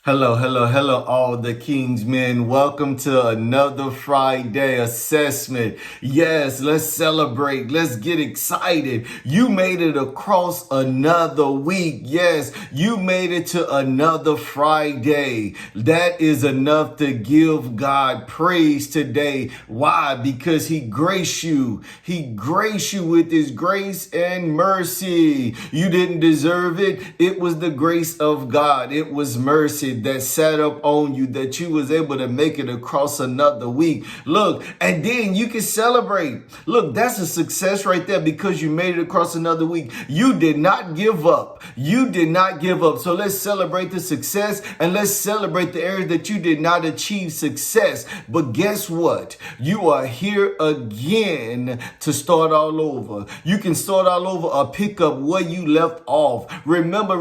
Hello, hello, hello, all the King's men. Welcome to another Friday assessment. Yes, let's celebrate. Let's get excited. You made it across another week. Yes, you made it to another Friday. That is enough to give God praise today. Why? Because He graced you. He graced you with His grace and mercy. You didn't deserve it. It was the grace of God. It was mercy that sat up on you, that you was able to make it across another week. Look, and then you can celebrate. Look, that's a success right there because you made it across another week. You did not give up. You did not give up. So let's celebrate the success and let's celebrate the areas that you did not achieve success. But guess what? You are here again to start all over. You can start all over or pick up where you left off. Remember,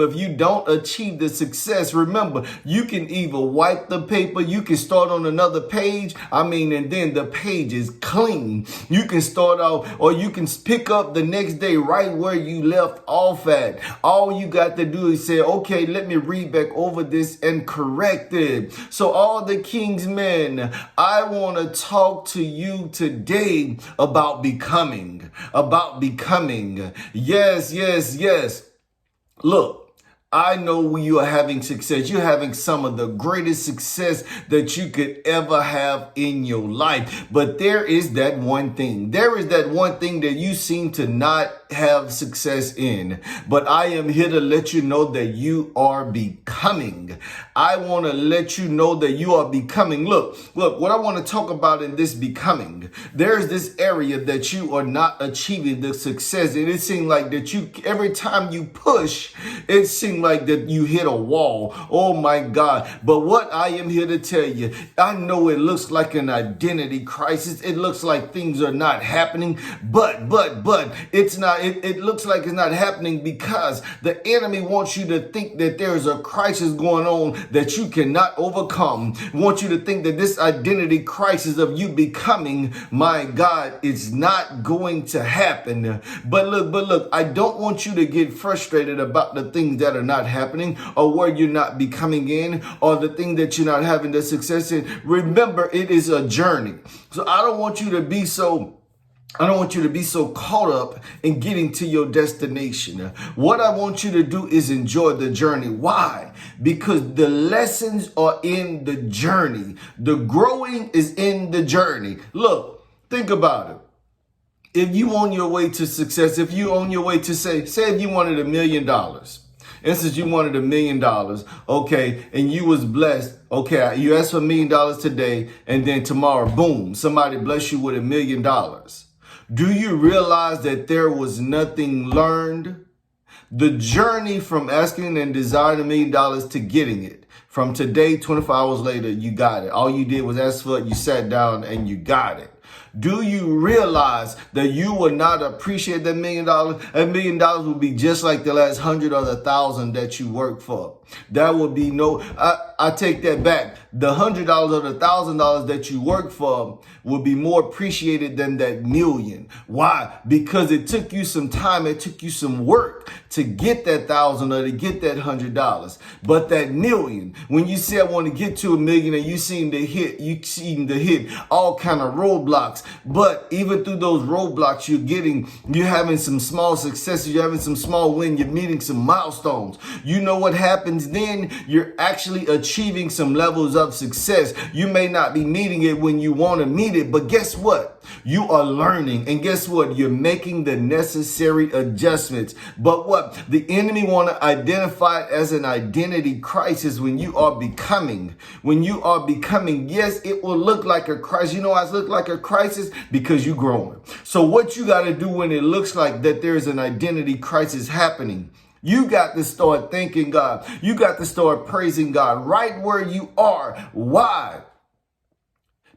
if you don't achieve the success, remember, you can either wipe the paper, you can start on another page, and then the page is clean. You can start out, or you can pick up the next day right where you left off at. All you got to do is say, okay, let me read back over this and correct it. So all the King's men, I want to talk to you today about becoming. Yes. Look, I know you are having success. You're having some of the greatest success that you could ever have in your life. But there is that one thing. There is that one thing that you seem to not have success in. But I am here to let you know that you are becoming. I want to let you know that you are becoming. Look, what I want to talk about in this becoming, there's this area that you are not achieving the success. And it seems like that every time you push, it seems like that you hit a wall. Oh my God. But what I am here to tell you, I know it looks like an identity crisis. It looks like things are not happening, but it's not. It looks like it's not happening because the enemy wants you to think that there's a crisis going on that you cannot overcome. Want you to think that this identity crisis of you becoming, my God, it's not going to happen. But look, I don't want you to get frustrated about the things that are not happening or where you're not becoming in or the thing that you're not having the success in. Remember, it is a journey. So I don't want you to be so caught up in getting to your destination. What I want you to do is enjoy the journey. Why? Because the lessons are in the journey. The growing is in the journey. Look, think about it. If you on your way to success, if you on your way to say if you wanted $1 million, and since you wanted $1 million, okay, and you was blessed, okay, you asked for $1 million today, and then tomorrow, boom, somebody bless you with $1 million. Do you realize that there was nothing learned? The journey from asking and desiring $1 million to getting it. From today, 24 hours later, you got it. All you did was ask for it, you sat down, and you got it. Do you realize that you will not appreciate that $1 million? $1 million will be just like the last 100 or the 1,000 that you worked for. That would be I take that back. The $100 or the $1,000 that you work for will be more appreciated than that million. Why? Because it took you some time. It took you some work to get that 1,000 or to get that $100. But that million, when you say I want to get to $1 million and you seem to hit all kind of roadblocks. But even through those roadblocks, you're having some small successes. You're having some small wins. You're meeting some milestones. You know what happens then? You're actually achieving some levels of success. You may not be meeting it when you want to meet it, but guess what? You are learning, and guess what? You're making the necessary adjustments. But what? The enemy want to identify it as an identity crisis when you are becoming. When you are becoming, yes, it will look like a crisis. You know why it looks like a crisis? Because you're growing. So what you got to do when it looks like that there's an identity crisis happening, you got to start thanking God. You got to start praising God right where you are. Why?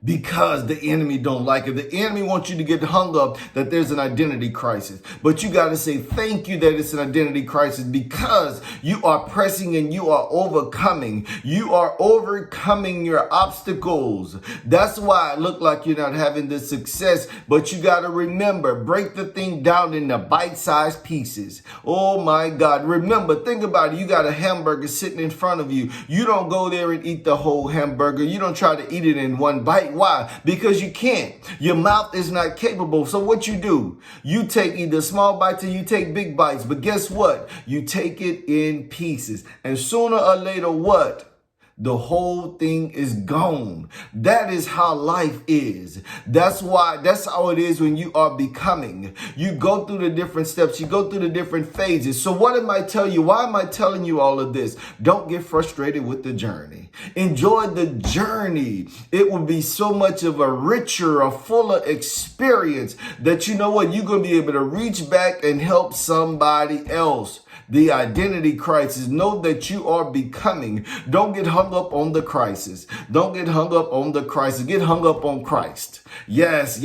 because the enemy don't like it. The enemy wants you to get hung up that there's an identity crisis. But you got to say thank you that it's an identity crisis, because you are pressing and you are overcoming. You are overcoming your obstacles. That's why it look like you're not having the success. But you got to remember, break the thing down into bite-sized pieces. Oh my God. Remember, think about it. You got a hamburger sitting in front of you. You don't go there and eat the whole hamburger. You don't try to eat it in one bite. Why? Because you can't. Your mouth is not capable. So what you do, you take either small bites or you take big bites. But guess what? You take it in pieces. And sooner or later, what? The whole thing is gone. That is how life is. That's how it is when you are becoming. You go through the different steps. You go through the different phases. So what am I telling you? Why am I telling you all of this? Don't get frustrated with the journey. Enjoy the journey. It will be so much of a richer, a fuller experience that you know what? You're going to be able to reach back and help somebody else. The identity crisis. Know that you are becoming. Don't get hung up on the crisis. Don't get hung up on the crisis. Get hung up on Christ. Yes.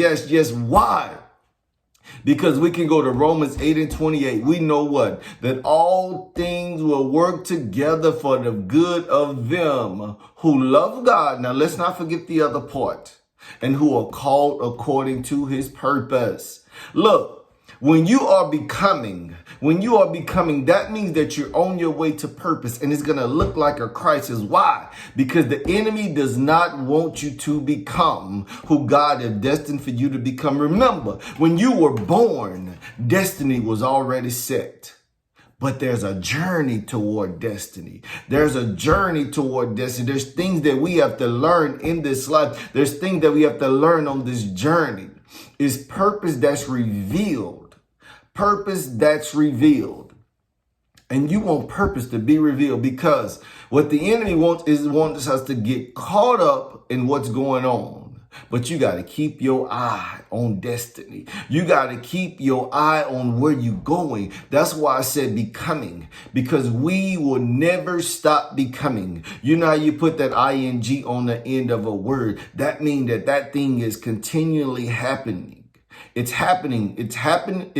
Why? Because we can go to Romans 8:28. We know what? That all things will work together for the good of them who love God. Now let's not forget the other part. And who are called according to his purpose. Look. When you are becoming, that means that you're on your way to purpose, and it's going to look like a crisis. Why? Because the enemy does not want you to become who God has destined for you to become. Remember, when you were born, destiny was already set. But there's a journey toward destiny. There's a journey toward destiny. There's things that we have to learn in this life. There's things that we have to learn on this journey. It's purpose that's revealed. Purpose that's revealed. And you want purpose to be revealed, because what the enemy wants us to get caught up in what's going on. But you got to keep your eye on destiny. You got to keep your eye on where you're going. That's why I said becoming, because we will never stop becoming. You know how you put that ing on the end of a word? That means that thing is continually happening. It's happening. It's happened,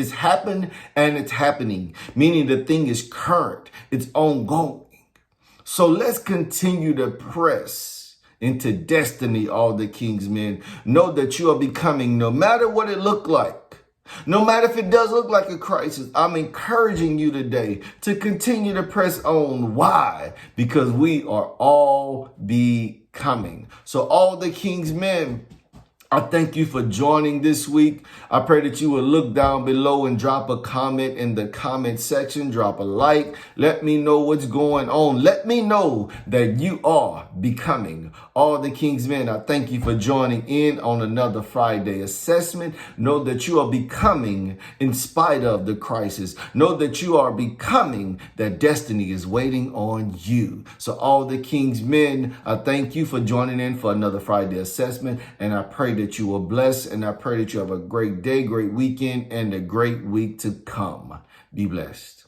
and it's happening. Meaning the thing is current. It's ongoing. So let's continue to press into destiny, all the King's men. Know that you are becoming, no matter what it looked like. No matter if it does look like a crisis, I'm encouraging you today to continue to press on. Why? Because we are all becoming. So all the King's men, I thank you for joining this week. I pray that you will look down below and drop a comment in the comment section. Drop a like. Let me know what's going on. Let me know that you are becoming. All the King's men, I thank you for joining in on another Friday assessment. Know that you are becoming in spite of the crisis. Know that you are becoming, that destiny is waiting on you. So all the King's men, I thank you for joining in for another Friday assessment. And I pray that you are blessed, and I pray that you have a great day, great weekend, and a great week to come. Be blessed.